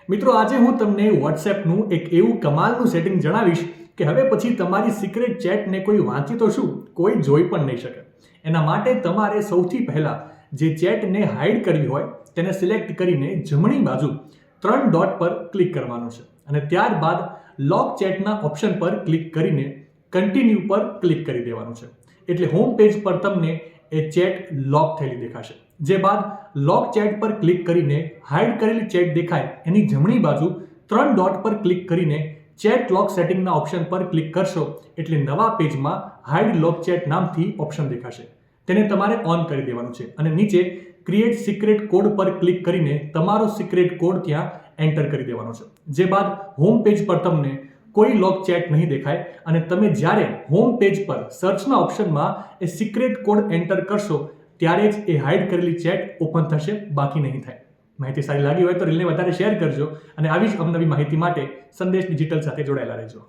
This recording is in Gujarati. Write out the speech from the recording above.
મિત્રો, આજે હું તમને WhatsAppનું એક એવું કમાલનું સેટિંગ જણાવીશ કે હવે પછી તમારી સિક્રેટ ચેટને કોઈ વાંચી તો શું, કોઈ જોઈ પણ નહીં શકે. એના માટે તમારે સૌથી પહેલા જે ચેટને હાઇડ કરવી હોય તેને સિલેક્ટ કરીને જમણી બાજુ 3 ડોટ પર ક્લિક કરવાનું છે અને ત્યારબાદ લોક ચેટના ઓપ્શન પર ક્લિક કરીને કન્ટિન્યુ પર ક્લિક કરી દેવાનું છે. એટલે હોમ પેજ પર તમને એ ચેટ લોક થયેલી દેખાશે. જે બાદ લોક ચેટ પર ક્લિક કરીને હાઇડ કરેલી ચેટ દેખાય એની જમણી બાજુ 3 ડોટ પર ક્લિક કરીને ચેટ લોક સેટિંગના ઓપ્શન પર ક્લિક કરશો એટલે નવા પેજમાં હાઇડ લોક ચેટ નામથી ઓપ્શન દેખાશે. તેને તમારે ઓન કરી દેવાનું છે અને નીચે ક્રિએટ સિક્રેટ કોડ પર ક્લિક કરીને તમારો સિક્રેટ કોડ ત્યાં એન્ટર કરી દેવાનો છે. જે બાદ હોમ પેજ પર તમને કોઈ લોક ચેટ નહીં દેખાય અને તમે જ્યારે હોમ પેજ પર સર્ચના ઓપ્શનમાં એ સિક્રેટ કોડ એન્ટર કરશો ત્યારે જ એ હાઇડ કરેલી ચેટ ઓપન થશે, બાકી નહીં થાય. માહિતી સારી લાગી હોય તો રીલને વધારે શેર કરજો અને આવી જ અવનવી માહિતી માટે સંદેશ ડિજિટલ સાથે જોડાયેલા રહેજો.